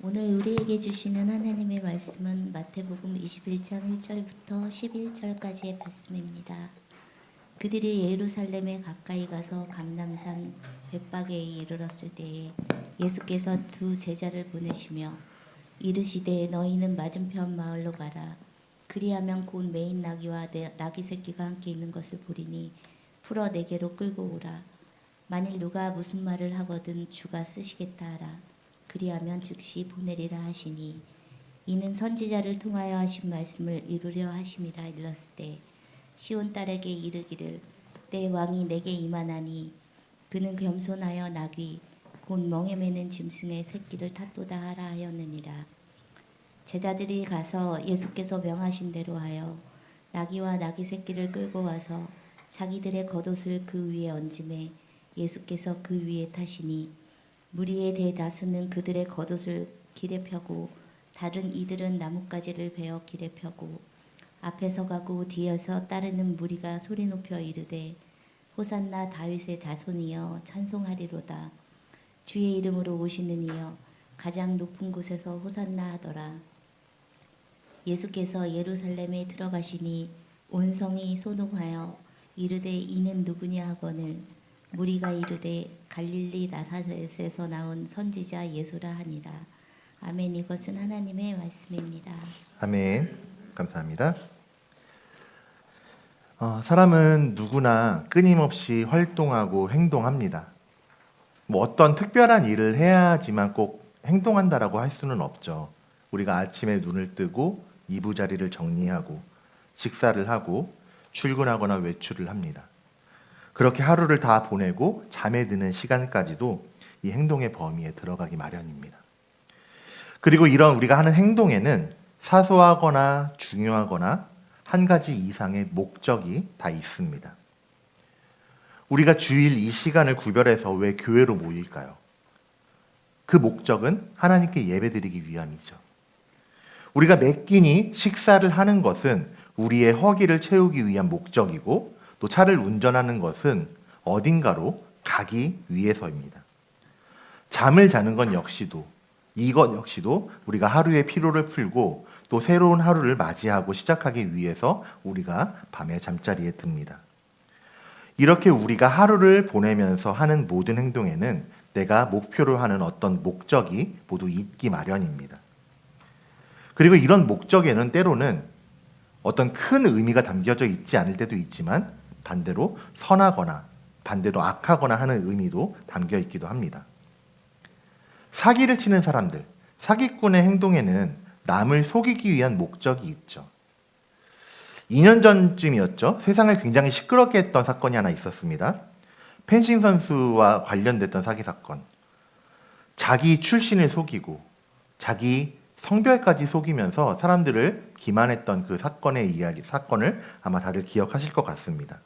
오늘 우리에게 주시는 하나님의 말씀은 마태복음 21장 1절부터 11절까지의 말씀입니다. 그들이 예루살렘에 가까이 가서 감람산 벳박에 이르렀을 때에 예수께서 두 제자를 보내시며 이르시되 너희는 맞은편 마을로 가라. 그리하면 곧 매인 나귀와 나귀 새끼가 함께 있는 것을 보리니 풀어 내게로 끌고 오라. 만일 누가 무슨 말을 하거든 주가 쓰시겠다 하라. 그리하면 즉시 보내리라 하시니 이는 선지자를 통하여 하신 말씀을 이루려 하심이라. 일렀을 때 시온 딸에게 이르기를 내 왕이 내게 임하나니 그는 겸손하여 나귀 곧 멍에 매는 짐승의 새끼를 탔도다 하라 하였느니라. 제자들이 가서 예수께서 명하신 대로 하여 나귀와 나귀 새끼를 끌고 와서 자기들의 겉옷을 그 위에 얹음에 예수께서 그 위에 타시니 무리의 대다수는 그들의 겉옷을 길에 펴고 다른 이들은 나뭇가지를 베어 길에 펴고 앞에서 가고 뒤에서 따르는 무리가 소리 높여 이르되 호산나 다윗의 자손이여 찬송하리로다. 주의 이름으로 오시는 이여 가장 높은 곳에서 호산나 하더라. 예수께서 예루살렘에 들어가시니 온 성이 소동하여 이르되 이는 누구냐 하거늘 무리가 이르되 갈릴리 나사렛에서 나온 선지자 예수라 하니라. 아멘. 이것은 하나님의 말씀입니다. 아멘. 감사합니다. 사람은 누구나 끊임없이 활동하고 행동합니다. 어떤 특별한 일을 해야지만 꼭 행동한다라고 할 수는 없죠. 우리가 아침에 눈을 뜨고 이부자리를 정리하고 식사를 하고 출근하거나 외출을 합니다. 그렇게 하루를 다 보내고 잠에 드는 시간까지도 이 행동의 범위에 들어가기 마련입니다. 그리고 이런 우리가 하는 행동에는 사소하거나 중요하거나 한 가지 이상의 목적이 다 있습니다. 우리가 주일 이 시간을 구별해서 왜 교회로 모일까요? 그 목적은 하나님께 예배드리기 위함이죠. 우리가 매 끼니 식사를 하는 것은 우리의 허기를 채우기 위한 목적이고 또 차를 운전하는 것은 어딘가로 가기 위해서입니다. 잠을 자는 건 이것 역시도 우리가 하루의 피로를 풀고 또 새로운 하루를 맞이하고 시작하기 위해서 우리가 밤에 잠자리에 듭니다. 이렇게 우리가 하루를 보내면서 하는 모든 행동에는 내가 목표로 하는 어떤 목적이 모두 있기 마련입니다. 그리고 이런 목적에는 때로는 어떤 큰 의미가 담겨져 있지 않을 때도 있지만 반대로 선하거나 반대로 악하거나 하는 의미도 담겨 있기도 합니다. 사기를 치는 사람들, 사기꾼의 행동에는 남을 속이기 위한 목적이 있죠. 2년 전쯤이었죠. 세상을 굉장히 시끄럽게 했던 사건이 하나 있었습니다. 펜싱 선수와 관련됐던 사기 사건. 자기 출신을 속이고 자기 성별까지 속이면서 사람들을 기만했던 그 사건을 아마 다들 기억하실 것 같습니다.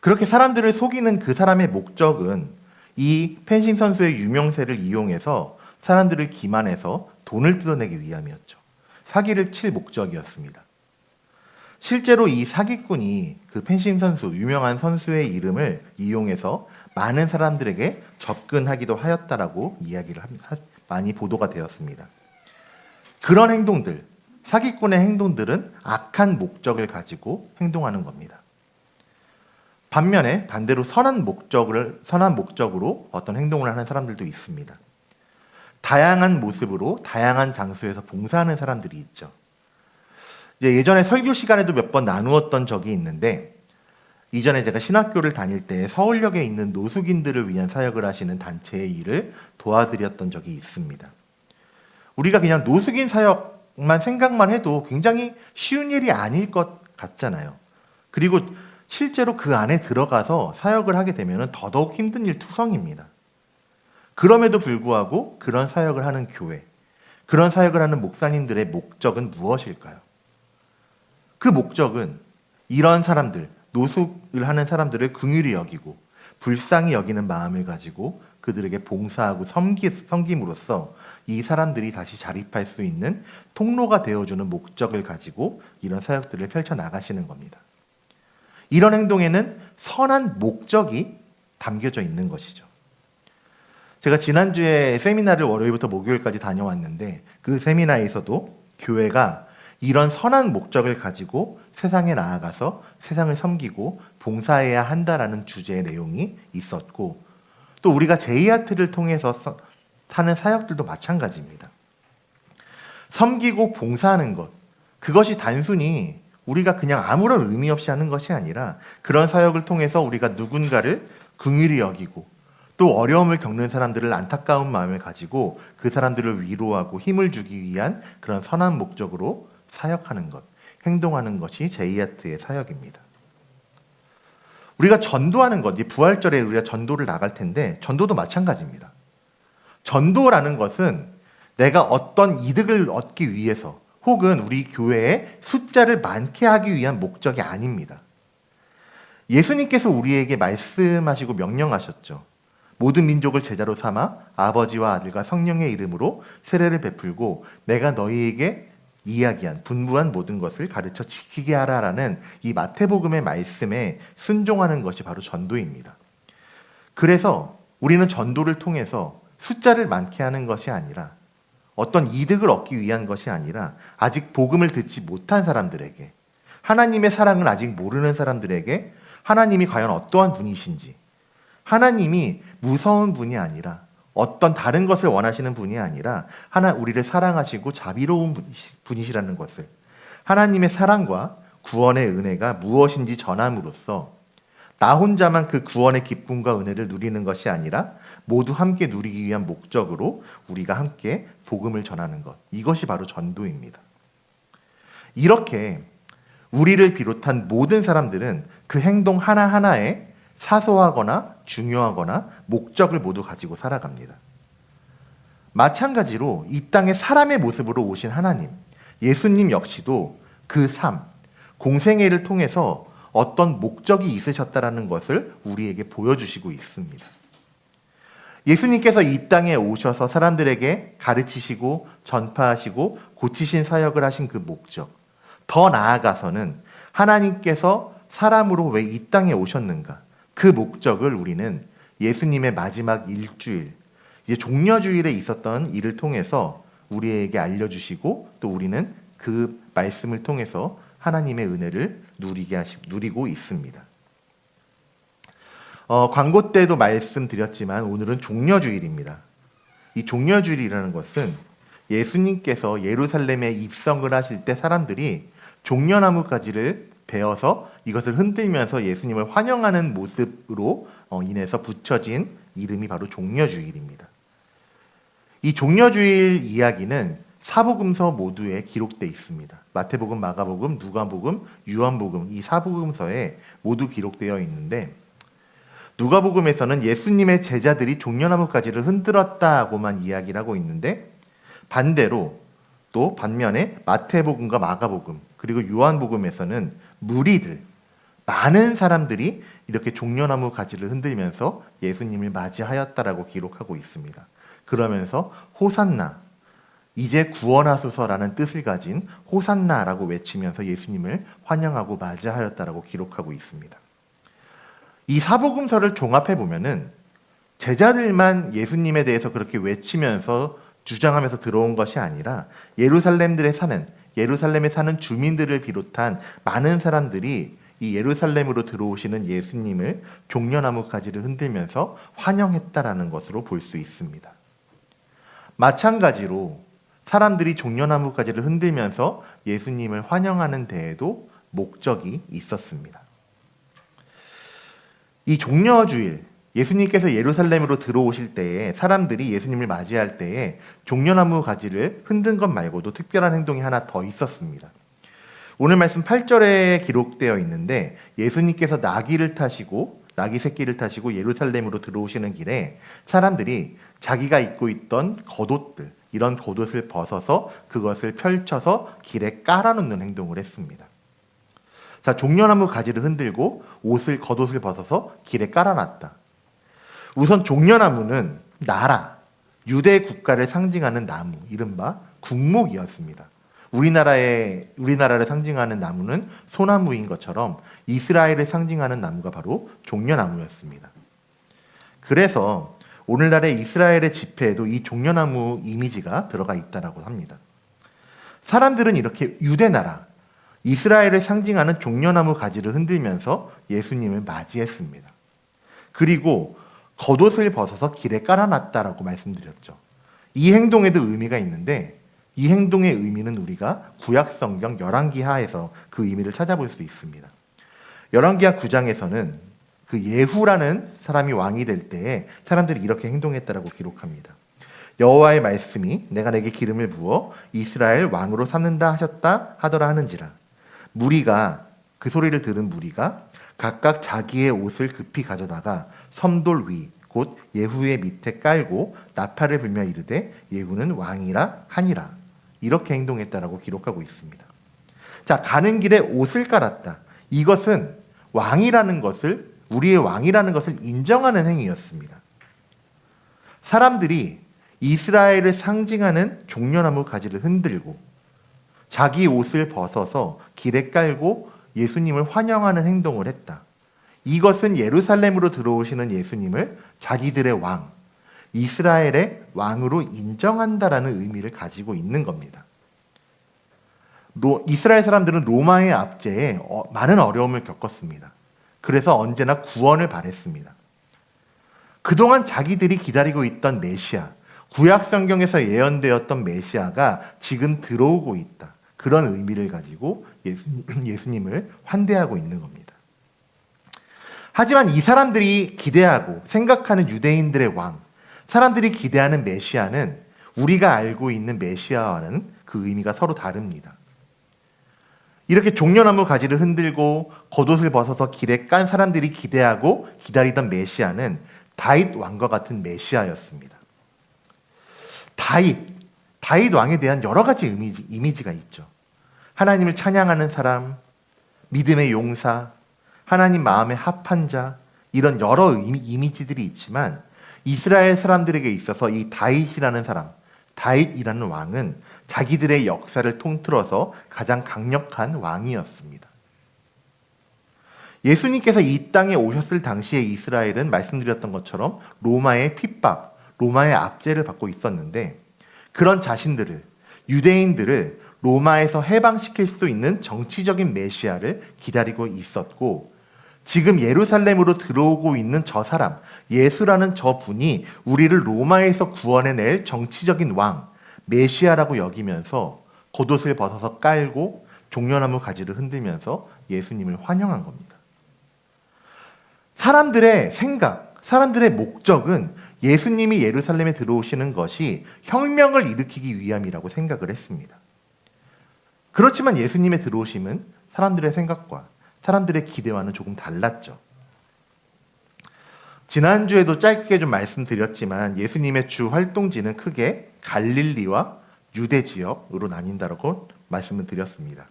그렇게 사람들을 속이는 그 사람의 목적은 이 펜싱 선수의 유명세를 이용해서 사람들을 기만해서 돈을 뜯어내기 위함이었죠. 사기를 칠 목적이었습니다. 실제로 이 사기꾼이 그 펜싱 선수, 유명한 선수의 이름을 이용해서 많은 사람들에게 접근하기도 하였다라고 이야기를 많이 보도가 되었습니다. 그런 행동들, 사기꾼의 행동들은 악한 목적을 가지고 행동하는 겁니다. 반대로 선한 목적으로 어떤 행동을 하는 사람들도 있습니다. 다양한 모습으로 다양한 장소에서 봉사하는 사람들이 있죠. 예전에 설교 시간에도 몇 번 나누었던 적이 있는데 이전에 제가 신학교를 다닐 때 서울역에 있는 노숙인들을 위한 사역을 하시는 단체의 일을 도와드렸던 적이 있습니다. 우리가 그냥 노숙인 사역만 생각만 해도 굉장히 쉬운 일이 아닐 것 같잖아요. 그리고 실제로 그 안에 들어가서 사역을 하게 되면 더더욱 힘든 일 투성입니다. 그럼에도 불구하고 그런 사역을 하는 교회, 그런 사역을 하는 목사님들의 목적은 무엇일까요? 그 목적은 이런 사람들, 노숙을 하는 사람들을 긍휼히 여기고 불쌍히 여기는 마음을 가지고 그들에게 봉사하고 섬김으로써 이 사람들이 다시 자립할 수 있는 통로가 되어주는 목적을 가지고 이런 사역들을 펼쳐나가시는 겁니다. 이런 행동에는 선한 목적이 담겨져 있는 것이죠. 제가 지난주에 세미나를 월요일부터 목요일까지 다녀왔는데 그 세미나에서도 교회가 이런 선한 목적을 가지고 세상에 나아가서 세상을 섬기고 봉사해야 한다라는 주제의 내용이 있었고, 또 우리가 제이아트를 통해서 하는 사역들도 마찬가지입니다. 섬기고 봉사하는 것, 그것이 단순히 우리가 그냥 아무런 의미 없이 하는 것이 아니라 그런 사역을 통해서 우리가 누군가를 긍휼히 여기고 또 어려움을 겪는 사람들을 안타까운 마음을 가지고 그 사람들을 위로하고 힘을 주기 위한 그런 선한 목적으로 사역하는 것, 행동하는 것이 제이아트의 사역입니다. 우리가 전도하는 것, 부활절에 우리가 전도를 나갈 텐데 전도도 마찬가지입니다. 전도라는 것은 내가 어떤 이득을 얻기 위해서 혹은 우리 교회에 숫자를 많게 하기 위한 목적이 아닙니다. 예수님께서 우리에게 말씀하시고 명령하셨죠. 모든 민족을 제자로 삼아 아버지와 아들과 성령의 이름으로 세례를 베풀고 내가 너희에게 이야기한 분부한 모든 것을 가르쳐 지키게 하라라는 이 마태복음의 말씀에 순종하는 것이 바로 전도입니다. 그래서 우리는 전도를 통해서 숫자를 많게 하는 것이 아니라 어떤 이득을 얻기 위한 것이 아니라 아직 복음을 듣지 못한 사람들에게, 하나님의 사랑을 아직 모르는 사람들에게 하나님이 과연 어떠한 분이신지, 하나님이 무서운 분이 아니라 어떤 다른 것을 원하시는 분이 아니라 우리를 사랑하시고 자비로운 분이시라는 것을, 하나님의 사랑과 구원의 은혜가 무엇인지 전함으로써 나 혼자만 그 구원의 기쁨과 은혜를 누리는 것이 아니라 모두 함께 누리기 위한 목적으로 우리가 함께 복음을 전하는 것, 이것이 바로 전도입니다. 이렇게 우리를 비롯한 모든 사람들은 그 행동 하나하나에 사소하거나 중요하거나 목적을 모두 가지고 살아갑니다. 마찬가지로 이 땅에 사람의 모습으로 오신 하나님, 예수님 역시도 그 삶, 공생애를 통해서 어떤 목적이 있으셨다라는 것을 우리에게 보여주시고 있습니다. 예수님께서 이 땅에 오셔서 사람들에게 가르치시고 전파하시고 고치신 사역을 하신 그 목적, 더 나아가서는 하나님께서 사람으로 왜 이 땅에 오셨는가, 그 목적을 우리는 예수님의 마지막 일주일, 이제 종려주일에 있었던 일을 통해서 우리에게 알려주시고 또 우리는 그 말씀을 통해서 하나님의 은혜를 누리고 있습니다. 광고 때도 말씀드렸지만 오늘은 종려주일입니다. 이 종려주일이라는 것은 예수님께서 예루살렘에 입성을 하실 때 사람들이 종려나무 가지를 베어서 이것을 흔들면서 예수님을 환영하는 모습으로 인해서 붙여진 이름이 바로 종려주일입니다. 이 종려주일 이야기는 사복음서 모두에 기록되어 있습니다. 마태복음, 마가복음, 누가복음, 요한복음, 이 사복음서에 모두 기록되어 있는데, 누가복음에서는 예수님의 제자들이 종려나무 가지를 흔들었다고만 이야기를 하고 있는데, 반대로 또 반면에 마태복음과 마가복음 그리고 요한복음에서는 무리들, 많은 사람들이 이렇게 종려나무 가지를 흔들면서 예수님을 맞이하였다라고 기록하고 있습니다. 그러면서 호산나, 이제 구원하소서라는 뜻을 가진 호산나라고 외치면서 예수님을 환영하고 맞이하였다라고 기록하고 있습니다. 이 사복음서를 종합해 보면은 제자들만 예수님에 대해서 그렇게 외치면서 주장하면서 들어온 것이 아니라 예루살렘에 사는 주민들을 비롯한 많은 사람들이 이 예루살렘으로 들어오시는 예수님을 종려나무 가지를 흔들면서 환영했다라는 것으로 볼 수 있습니다. 마찬가지로 사람들이 종려나무 가지를 흔들면서 예수님을 환영하는 데에도 목적이 있었습니다. 이 종려주일, 예수님께서 예루살렘으로 들어오실 때에 사람들이 예수님을 맞이할 때에 종려나무 가지를 흔든 것 말고도 특별한 행동이 하나 더 있었습니다. 오늘 말씀 8절에 기록되어 있는데, 예수님께서 나귀 새끼를 타시고 예루살렘으로 들어오시는 길에 사람들이 자기가 입고 있던 겉옷들, 이런 겉옷을 벗어서 그것을 펼쳐서 길에 깔아놓는 행동을 했습니다. 자, 종려나무 가지를 흔들고 겉옷을 벗어서 길에 깔아놨다. 우선 종려나무는 나라, 유대 국가를 상징하는 나무, 이른바 국목이었습니다. 우리나라를 상징하는 나무는 소나무인 것처럼 이스라엘을 상징하는 나무가 바로 종려나무였습니다. 그래서 오늘날의 이스라엘의 집회에도 이 종려나무 이미지가 들어가 있다라고 합니다. 사람들은 이렇게 유대 나라, 이스라엘을 상징하는 종려나무 가지를 흔들면서 예수님을 맞이했습니다. 그리고 겉옷을 벗어서 길에 깔아놨다라고 말씀드렸죠. 이 행동에도 의미가 있는데 이 행동의 의미는 우리가 구약성경 열왕기하에서 그 의미를 찾아볼 수 있습니다. 열왕기하 9장에서는 그 예후라는 사람이 왕이 될 때에 사람들이 이렇게 행동했다라고 기록합니다. 여호와의 말씀이 내가 내게 기름을 부어 이스라엘 왕으로 삼는다 하셨다 하더라 하는지라. 무리가 그 소리를 들은 무리가 각각 자기의 옷을 급히 가져다가 섬돌 위 곧 예후의 밑에 깔고 나팔을 불며 이르되 예후는 왕이라 하니라. 이렇게 행동했다라고 기록하고 있습니다. 자, 가는 길에 옷을 깔았다. 이것은 왕이라는 것을, 우리의 왕이라는 것을 인정하는 행위였습니다. 사람들이 이스라엘을 상징하는 종려나무 가지를 흔들고 자기 옷을 벗어서 길에 깔고 예수님을 환영하는 행동을 했다. 이것은 예루살렘으로 들어오시는 예수님을 자기들의 왕, 이스라엘의 왕으로 인정한다라는 의미를 가지고 있는 겁니다. 이스라엘 사람들은 로마의 압제에 많은 어려움을 겪었습니다. 그래서 언제나 구원을 바랬습니다. 그동안 자기들이 기다리고 있던 메시아, 구약 성경에서 예언되었던 메시아가 지금 들어오고 있다. 그런 의미를 가지고 예수님을 환대하고 있는 겁니다. 하지만 이 사람들이 기대하고 생각하는 유대인들의 왕, 사람들이 기대하는 메시아는 우리가 알고 있는 메시아와는 그 의미가 서로 다릅니다. 이렇게 종려나무 가지를 흔들고 겉옷을 벗어서 길에 깐 사람들이 기대하고 기다리던 메시아는 다윗 왕과 같은 메시아였습니다. 다윗 왕에 대한 여러 가지 이미지가 있죠. 하나님을 찬양하는 사람, 믿음의 용사, 하나님 마음에 합한 자, 이런 여러 이미지들이 있지만 이스라엘 사람들에게 있어서 이 다윗이라는 사람, 다윗이라는 왕은 자기들의 역사를 통틀어서 가장 강력한 왕이었습니다. 예수님께서 이 땅에 오셨을 당시에 이스라엘은 말씀드렸던 것처럼 로마의 핍박, 로마의 압제를 받고 있었는데 그런 자신들을, 유대인들을 로마에서 해방시킬 수 있는 정치적인 메시아를 기다리고 있었고 지금 예루살렘으로 들어오고 있는 저 사람, 예수라는 저 분이 우리를 로마에서 구원해낼 정치적인 왕, 메시아라고 여기면서 겉옷을 벗어서 깔고 종려나무 가지를 흔들면서 예수님을 환영한 겁니다. 사람들의 생각, 사람들의 목적은 예수님이 예루살렘에 들어오시는 것이 혁명을 일으키기 위함이라고 생각을 했습니다. 그렇지만 예수님의 들어오심은 사람들의 생각과 사람들의 기대와는 조금 달랐죠. 지난주에도 짧게 좀 말씀드렸지만 예수님의 주 활동지는 크게 갈릴리와 유대 지역으로 나뉜다고 말씀을 드렸습니다.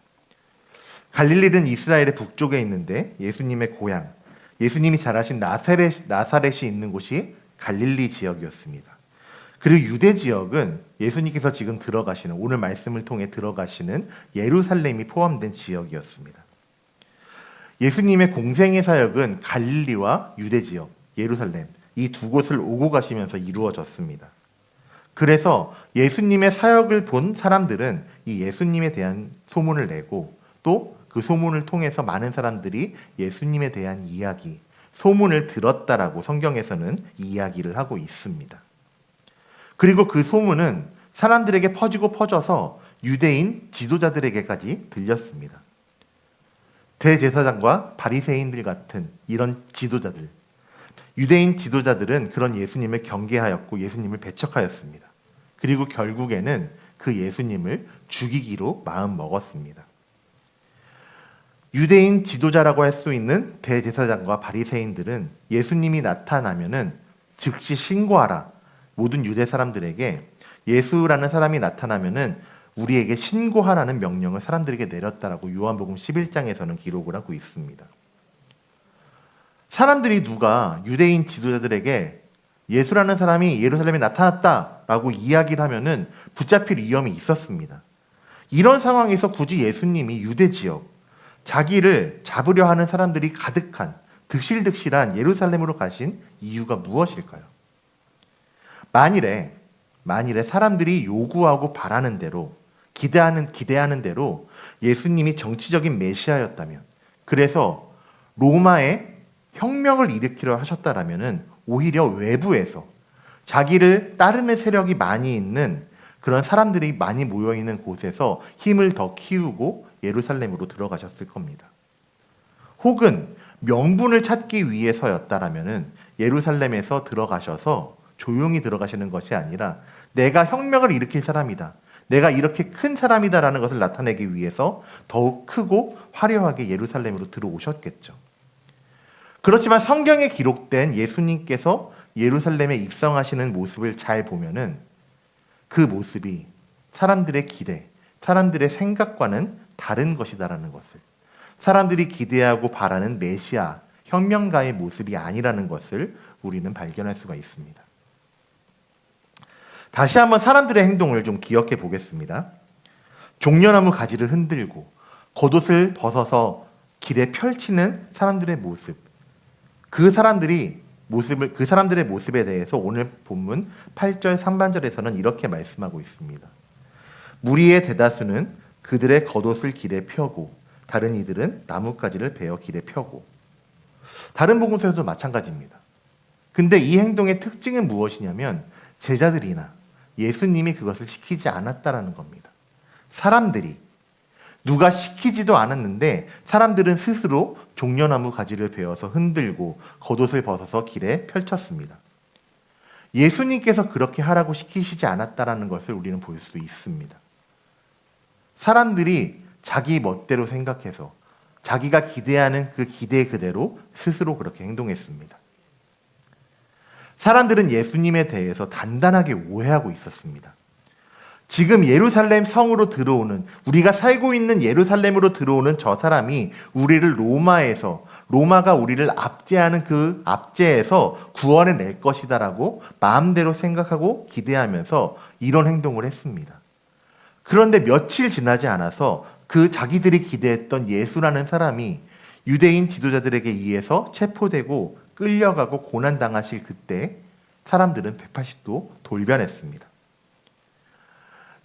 갈릴리는 이스라엘의 북쪽에 있는데 예수님의 고향, 예수님이 자라신 나사렛이 있는 곳이 갈릴리 지역이었습니다. 그리고 유대 지역은 예수님께서 지금 들어가시는, 오늘 말씀을 통해 들어가시는 예루살렘이 포함된 지역이었습니다. 예수님의 공생의 사역은 갈릴리와 유대 지역, 예루살렘 이 두 곳을 오고 가시면서 이루어졌습니다. 그래서 예수님의 사역을 본 사람들은 이 예수님에 대한 소문을 내고 또 그 소문을 통해서 많은 사람들이 예수님에 대한 이야기, 소문을 들었다라고 성경에서는 이야기를 하고 있습니다. 그리고 그 소문은 사람들에게 퍼지고 퍼져서 유대인 지도자들에게까지 들렸습니다. 대제사장과 바리새인들 같은 이런 지도자들, 유대인 지도자들은 그런 예수님을 경계하였고 예수님을 배척하였습니다. 그리고 결국에는 그 예수님을 죽이기로 마음 먹었습니다. 유대인 지도자라고 할 수 있는 대제사장과 바리새인들은 예수님이 나타나면은 즉시 신고하라. 모든 유대 사람들에게 예수라는 사람이 나타나면은 우리에게 신고하라는 명령을 사람들에게 내렸다라고 요한복음 11장에서는 기록을 하고 있습니다. 사람들이 누가 유대인 지도자들에게 예수라는 사람이 예루살렘에 나타났다라고 이야기를 하면은 붙잡힐 위험이 있었습니다. 이런 상황에서 굳이 예수님이 유대 지역, 자기를 잡으려 하는 사람들이 가득한 득실득실한 예루살렘으로 가신 이유가 무엇일까요? 만일에 사람들이 요구하고 바라는 대로 기대하는 대로 예수님이 정치적인 메시아였다면, 그래서 로마에 혁명을 일으키려 하셨다라면은 오히려 외부에서 자기를 따르는 세력이 많이 있는 그런 사람들이 많이 모여 있는 곳에서 힘을 더 키우고 예루살렘으로 들어가셨을 겁니다. 혹은 명분을 찾기 위해서였다라면은 예루살렘에서 들어가셔서 조용히 들어가시는 것이 아니라 내가 혁명을 일으킬 사람이다, 내가 이렇게 큰 사람이다라는 것을 나타내기 위해서 더욱 크고 화려하게 예루살렘으로 들어오셨겠죠. 그렇지만 성경에 기록된 예수님께서 예루살렘에 입성하시는 모습을 잘 보면은 그 모습이 사람들의 기대, 사람들의 생각과는 다른 것이다라는 것을, 사람들이 기대하고 바라는 메시아, 혁명가의 모습이 아니라는 것을 우리는 발견할 수가 있습니다. 다시 한번 사람들의 행동을 좀 기억해 보겠습니다. 종려나무 가지를 흔들고 겉옷을 벗어서 길에 펼치는 사람들의 모습, 그 사람들의 모습에 대해서 오늘 본문 8절 상반절에서는 이렇게 말씀하고 있습니다. 무리의 대다수는 그들의 겉옷을 길에 펴고 다른 이들은 나뭇가지를 베어 길에 펴고. 다른 복음서에도 마찬가지입니다. 근데 이 행동의 특징은 무엇이냐면 제자들이나 예수님이 그것을 시키지 않았다라는 겁니다. 사람들이, 누가 시키지도 않았는데 사람들은 스스로 종려나무 가지를 베어서 흔들고 겉옷을 벗어서 길에 펼쳤습니다. 예수님께서 그렇게 하라고 시키시지 않았다라는 것을 우리는 볼 수 있습니다. 사람들이 자기 멋대로 생각해서 자기가 기대하는 그 기대 그대로 스스로 그렇게 행동했습니다. 사람들은 예수님에 대해서 단단하게 오해하고 있었습니다. 지금 예루살렘 성으로 들어오는, 우리가 살고 있는 예루살렘으로 들어오는 저 사람이 우리를 로마가 우리를 압제하는 그 압제에서 구원을 낼 것이다라고 마음대로 생각하고 기대하면서 이런 행동을 했습니다. 그런데 며칠 지나지 않아서 그 자기들이 기대했던 예수라는 사람이 유대인 지도자들에게 의해서 체포되고 끌려가고 고난당하실 그때 사람들은 180도 돌변했습니다.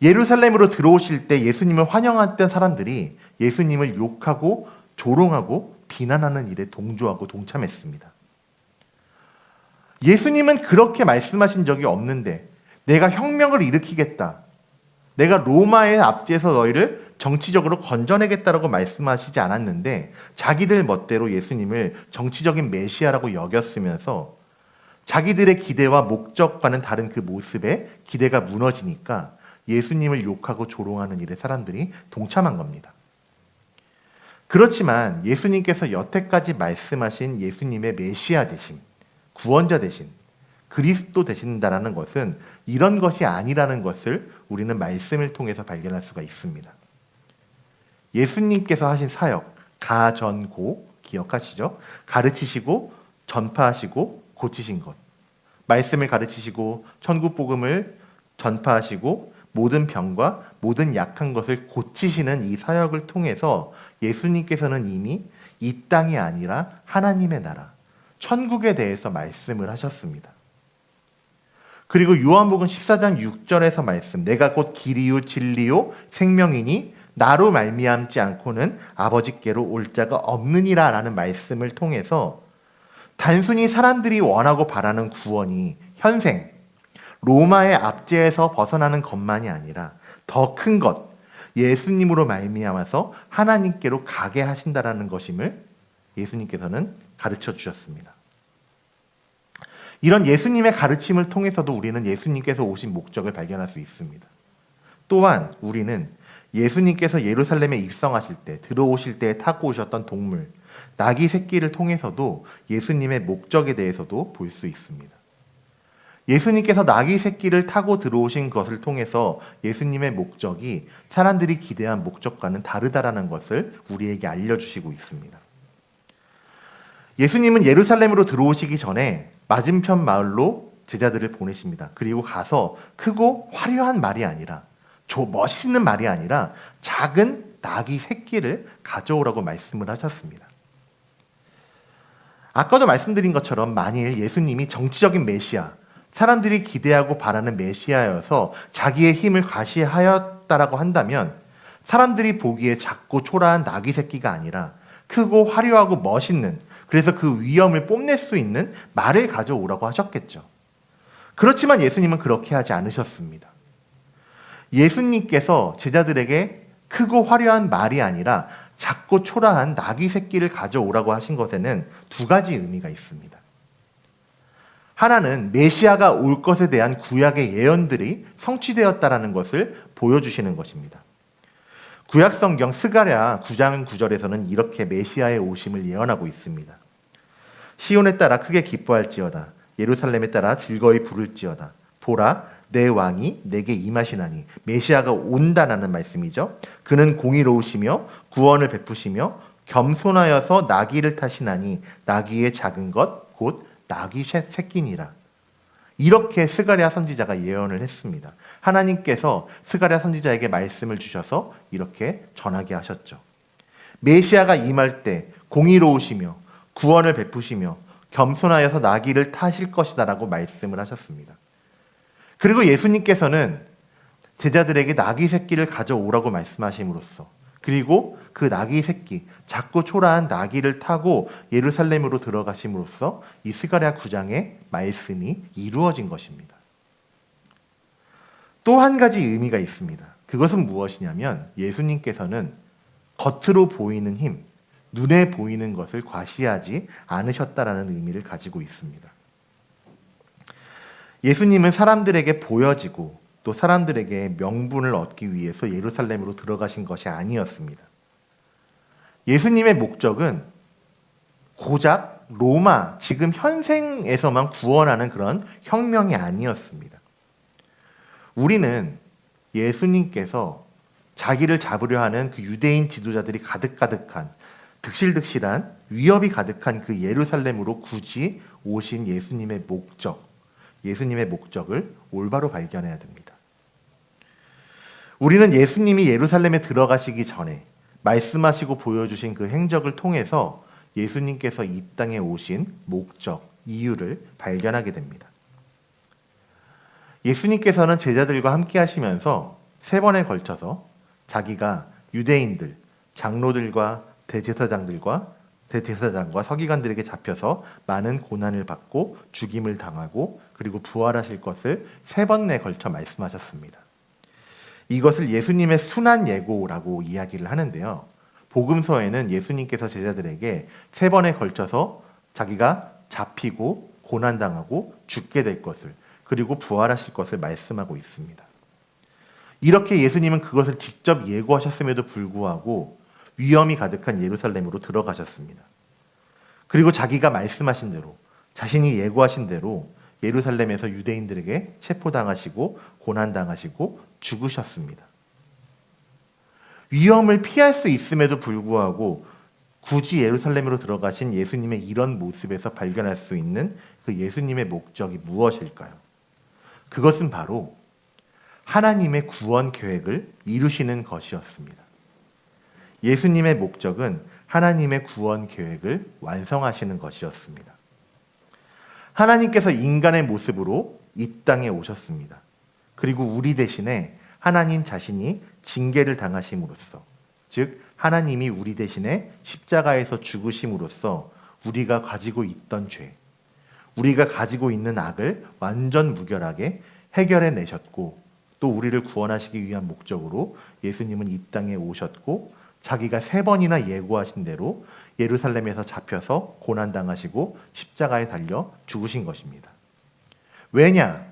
예루살렘으로 들어오실 때 예수님을 환영했던 사람들이 예수님을 욕하고 조롱하고 비난하는 일에 동조하고 동참했습니다. 예수님은 그렇게 말씀하신 적이 없는데 내가 혁명을 일으키겠다, 내가 로마의 압제에서 너희를 정치적으로 건져내겠다라고 말씀하시지 않았는데 자기들 멋대로 예수님을 정치적인 메시아라고 여겼으면서 자기들의 기대와 목적과는 다른 그 모습에 기대가 무너지니까 예수님을 욕하고 조롱하는 일에 사람들이 동참한 겁니다. 그렇지만 예수님께서 여태까지 말씀하신 예수님의 메시아 되심, 구원자 되신, 그리스도 되신다라는 것은 이런 것이 아니라는 것을 우리는 말씀을 통해서 발견할 수가 있습니다. 예수님께서 하신 사역, 가전고 기억하시죠? 가르치시고 전파하시고 고치신 것, 말씀을 가르치시고 천국 복음을 전파하시고 모든 병과 모든 약한 것을 고치시는 이 사역을 통해서 예수님께서는 이미 이 땅이 아니라 하나님의 나라, 천국에 대해서 말씀을 하셨습니다. 그리고 요한복음 14장 6절에서 말씀, 내가 곧 길이요 진리요 생명이니 나로 말미암지 않고는 아버지께로 올 자가 없느니라 라는 말씀을 통해서 단순히 사람들이 원하고 바라는 구원이 현생, 로마의 압제에서 벗어나는 것만이 아니라 더 큰 것, 예수님으로 말미암아서 하나님께로 가게 하신다라는 것임을 예수님께서는 가르쳐 주셨습니다. 이런 예수님의 가르침을 통해서도 우리는 예수님께서 오신 목적을 발견할 수 있습니다. 또한 우리는 예수님께서 예루살렘에 입성하실 때, 들어오실 때 타고 오셨던 동물, 나귀 새끼를 통해서도 예수님의 목적에 대해서도 볼 수 있습니다. 예수님께서 나귀 새끼를 타고 들어오신 것을 통해서 예수님의 목적이 사람들이 기대한 목적과는 다르다라는 것을 우리에게 알려주시고 있습니다. 예수님은 예루살렘으로 들어오시기 전에 맞은편 마을로 제자들을 보내십니다. 그리고 가서 크고 화려한 말이 아니라, 멋있는 말이 아니라 작은 나귀 새끼를 가져오라고 말씀을 하셨습니다. 아까도 말씀드린 것처럼 만일 예수님이 정치적인 메시아, 사람들이 기대하고 바라는 메시아여서 자기의 힘을 과시하였다라고 한다면 사람들이 보기에 작고 초라한 나귀 새끼가 아니라 크고 화려하고 멋있는, 그래서 그 위엄을 뽐낼 수 있는 말을 가져오라고 하셨겠죠. 그렇지만 예수님은 그렇게 하지 않으셨습니다. 예수님께서 제자들에게 크고 화려한 말이 아니라 작고 초라한 나귀 새끼를 가져오라고 하신 것에는 두 가지 의미가 있습니다. 하나는 메시아가 올 것에 대한 구약의 예언들이 성취되었다라는 것을 보여주시는 것입니다. 구약 성경 스가랴 9장 9절에서는 이렇게 메시아의 오심을 예언하고 있습니다. 시온에 따라 크게 기뻐할지어다. 예루살렘에 따라 즐거이 부를지어다. 보라, 내 왕이 내게 임하시나니. 메시아가 온다라는 말씀이죠. 그는 공의로우시며 구원을 베푸시며 겸손하여서 나귀를 타시나니 나귀의 작은 것 곧 나귀 새끼니라. 이렇게 스가랴 선지자가 예언을 했습니다. 하나님께서 스가랴 선지자에게 말씀을 주셔서 이렇게 전하게 하셨죠. 메시아가 임할 때 공의로우시며 구원을 베푸시며 겸손하여서 나귀를 타실 것이다라고 말씀을 하셨습니다. 그리고 예수님께서는 제자들에게 나귀 새끼를 가져오라고 말씀하심으로써, 그리고 그 나귀 새끼, 작고 초라한 나귀를 타고 예루살렘으로 들어가심으로써 이 스가랴 9장의 말씀이 이루어진 것입니다. 또 한 가지 의미가 있습니다. 그것은 무엇이냐면 예수님께서는 겉으로 보이는 힘, 눈에 보이는 것을 과시하지 않으셨다라는 의미를 가지고 있습니다. 예수님은 사람들에게 보여지고 또 사람들에게 명분을 얻기 위해서 예루살렘으로 들어가신 것이 아니었습니다. 예수님의 목적은 고작 로마, 지금 현생에서만 구원하는 그런 혁명이 아니었습니다. 우리는 예수님께서 자기를 잡으려 하는 그 유대인 지도자들이 가득가득한, 득실득실한, 위협이 가득한 그 예루살렘으로 굳이 오신 예수님의 목적을 올바로 발견해야 됩니다. 우리는 예수님이 예루살렘에 들어가시기 전에 말씀하시고 보여주신 그 행적을 통해서 예수님께서 이 땅에 오신 목적, 이유를 발견하게 됩니다. 예수님께서는 제자들과 함께 하시면서 3번에 걸쳐서 자기가 유대인들, 장로들과 대제사장과 서기관들에게 잡혀서 많은 고난을 받고 죽임을 당하고 그리고 부활하실 것을 3번에 걸쳐 말씀하셨습니다. 이것을 예수님의 순환 예고라고 이야기를 하는데요. 복음서에는 예수님께서 제자들에게 3번에 걸쳐서 자기가 잡히고 고난당하고 죽게 될 것을, 그리고 부활하실 것을 말씀하고 있습니다. 이렇게 예수님은 그것을 직접 예고하셨음에도 불구하고 위험이 가득한 예루살렘으로 들어가셨습니다. 그리고 자기가 말씀하신 대로, 자신이 예고하신 대로 예루살렘에서 유대인들에게 체포당하시고 고난당하시고 죽으셨습니다. 위험을 피할 수 있음에도 불구하고 굳이 예루살렘으로 들어가신 예수님의 이런 모습에서 발견할 수 있는 그 예수님의 목적이 무엇일까요? 그것은 바로 하나님의 구원 계획을 이루시는 것이었습니다. 예수님의 목적은 하나님의 구원 계획을 완성하시는 것이었습니다. 하나님께서 인간의 모습으로 이 땅에 오셨습니다. 그리고 우리 대신에 하나님 자신이 징계를 당하심으로써, 즉 하나님이 우리 대신에 십자가에서 죽으심으로써 우리가 가지고 있던 죄, 우리가 가지고 있는 악을 완전 무결하게 해결해 내셨고, 또 우리를 구원하시기 위한 목적으로 예수님은 이 땅에 오셨고 자기가 3번이나 예고하신 대로 예루살렘에서 잡혀서 고난당하시고 십자가에 달려 죽으신 것입니다. 왜냐?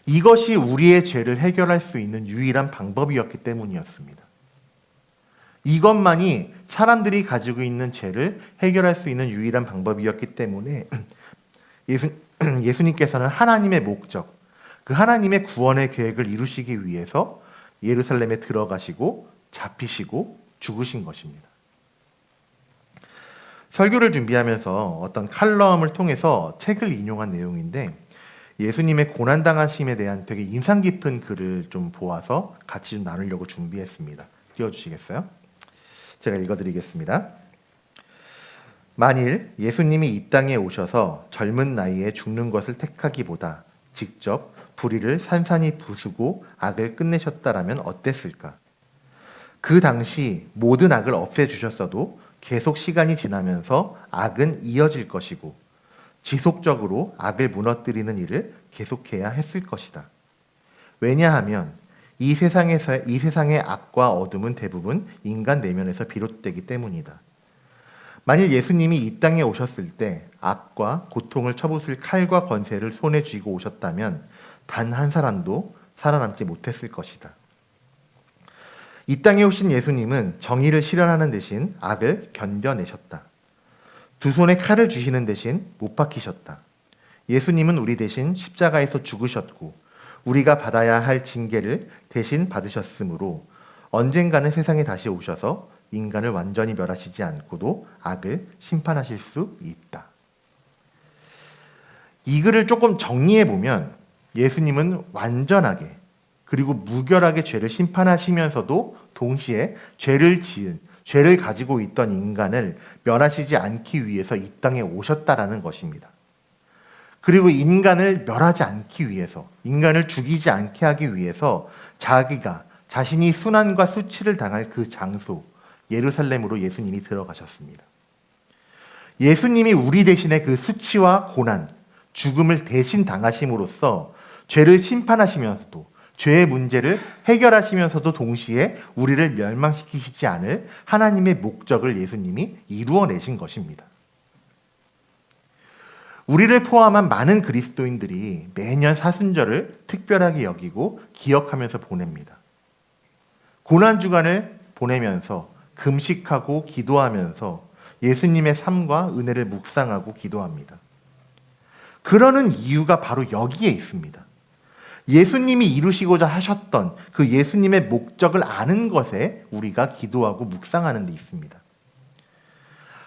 이것이 우리의 죄를 해결할 수 있는 유일한 방법이었기 때문이었습니다. 이것만이 사람들이 가지고 있는 죄를 해결할 수 있는 유일한 방법이었기 때문에 예수님께서는 하나님의 목적, 그 하나님의 구원의 계획을 이루시기 위해서 예루살렘에 들어가시고 잡히시고 죽으신 것입니다. 설교를 준비하면서 어떤 칼럼을 통해서 책을 인용한 내용인데, 예수님의 고난당하심에 대한 되게 인상 깊은 글을 좀 보아서 같이 좀 나누려고 준비했습니다. 띄워주시겠어요? 제가 읽어드리겠습니다. 만일 예수님이 이 땅에 오셔서 젊은 나이에 죽는 것을 택하기보다 직접 불의를 산산히 부수고 악을 끝내셨다라면 어땠을까? 그 당시 모든 악을 없애주셨어도 계속 시간이 지나면서 악은 이어질 것이고 지속적으로 악을 무너뜨리는 일을 계속해야 했을 것이다. 왜냐하면 이 세상의 악과 어둠은 대부분 인간 내면에서 비롯되기 때문이다. 만일 예수님이 이 땅에 오셨을 때 악과 고통을 쳐부술 칼과 권세를 손에 쥐고 오셨다면 단 한 사람도 살아남지 못했을 것이다. 이 땅에 오신 예수님은 정의를 실현하는 대신 악을 견뎌내셨다. 두 손에 칼을 쥐시는 대신 못 박히셨다. 예수님은 우리 대신 십자가에서 죽으셨고 우리가 받아야 할 징계를 대신 받으셨으므로 언젠가는 세상에 다시 오셔서 인간을 완전히 멸하시지 않고도 악을 심판하실 수 있다. 이 글을 조금 정리해 보면 예수님은 완전하게 그리고 무결하게 죄를 심판하시면서도 동시에 죄를 가지고 있던 인간을 멸하시지 않기 위해서 이 땅에 오셨다라는 것입니다. 그리고 인간을 멸하지 않기 위해서, 인간을 죽이지 않게 하기 위해서 자신이 순환과 수치를 당할 그 장소, 예루살렘으로 예수님이 들어가셨습니다. 예수님이 우리 대신에 그 수치와 고난, 죽음을 대신 당하심으로써 죄를 심판하시면서도 죄의 문제를 해결하시면서도 동시에 우리를 멸망시키시지 않을 하나님의 목적을 예수님이 이루어내신 것입니다. 우리를 포함한 많은 그리스도인들이 매년 사순절을 특별하게 여기고 기억하면서 보냅니다. 고난주간을 보내면서 금식하고 기도하면서 예수님의 삶과 은혜를 묵상하고 기도합니다. 그러는 이유가 바로 여기에 있습니다. 예수님이 이루시고자 하셨던 그 예수님의 목적을 아는 것에 우리가 기도하고 묵상하는 데 있습니다.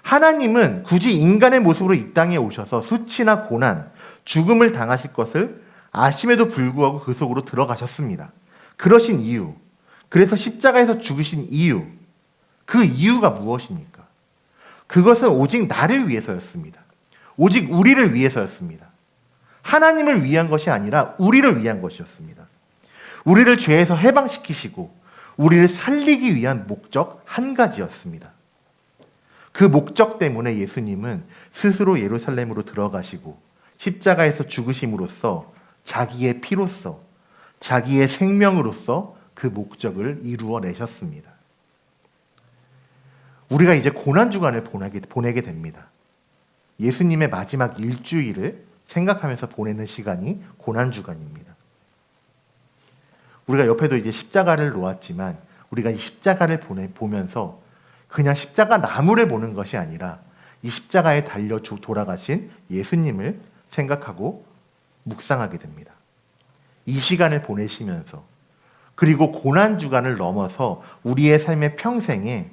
하나님은 굳이 인간의 모습으로 이 땅에 오셔서 수치나 고난, 죽음을 당하실 것을 아심에도 불구하고 그 속으로 들어가셨습니다. 그러신 이유, 그래서 십자가에서 죽으신 이유, 그 이유가 무엇입니까? 그것은 오직 나를 위해서였습니다. 오직 우리를 위해서였습니다. 하나님을 위한 것이 아니라 우리를 위한 것이었습니다. 우리를 죄에서 해방시키시고 우리를 살리기 위한 목적 한 가지였습니다. 그 목적 때문에 예수님은 스스로 예루살렘으로 들어가시고 십자가에서 죽으심으로써 자기의 피로써 자기의 생명으로써 그 목적을 이루어내셨습니다. 우리가 이제 고난주간을 보내게 됩니다. 예수님의 마지막 일주일을 생각하면서 보내는 시간이 고난주간입니다. 우리가 옆에도 이제 십자가를 놓았지만 우리가 이 십자가를 보면서 그냥 십자가 나무를 보는 것이 아니라 이 십자가에 달려 돌아가신 예수님을 생각하고 묵상하게 됩니다. 이 시간을 보내시면서 그리고 고난주간을 넘어서 우리의 삶의 평생에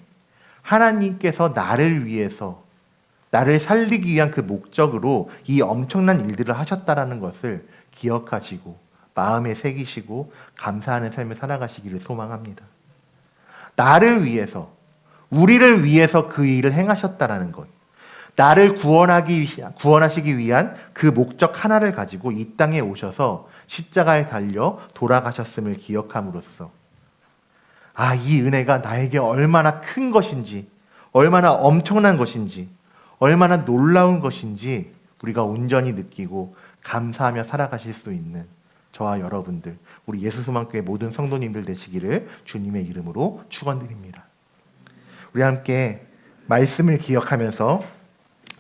하나님께서 나를 위해서 나를 살리기 위한 그 목적으로 이 엄청난 일들을 하셨다라는 것을 기억하시고 마음에 새기시고 감사하는 삶을 살아가시기를 소망합니다. 나를 위해서, 우리를 위해서 그 일을 행하셨다라는 것, 나를 구원하시기 위한 그 목적 하나를 가지고 이 땅에 오셔서 십자가에 달려 돌아가셨음을 기억함으로써 이 은혜가 나에게 얼마나 큰 것인지, 얼마나 엄청난 것인지, 얼마나 놀라운 것인지 우리가 온전히 느끼고 감사하며 살아가실 수 있는 저와 여러분들, 우리 예수소망교회 모든 성도님들 되시기를 주님의 이름으로 축원드립니다. 우리 함께 말씀을 기억하면서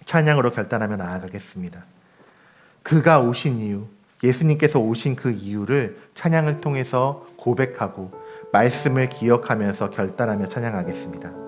찬양으로 결단하며 나아가겠습니다. 그가 오신 이유, 예수님께서 오신 그 이유를 찬양을 통해서 고백하고 말씀을 기억하면서 결단하며 찬양하겠습니다.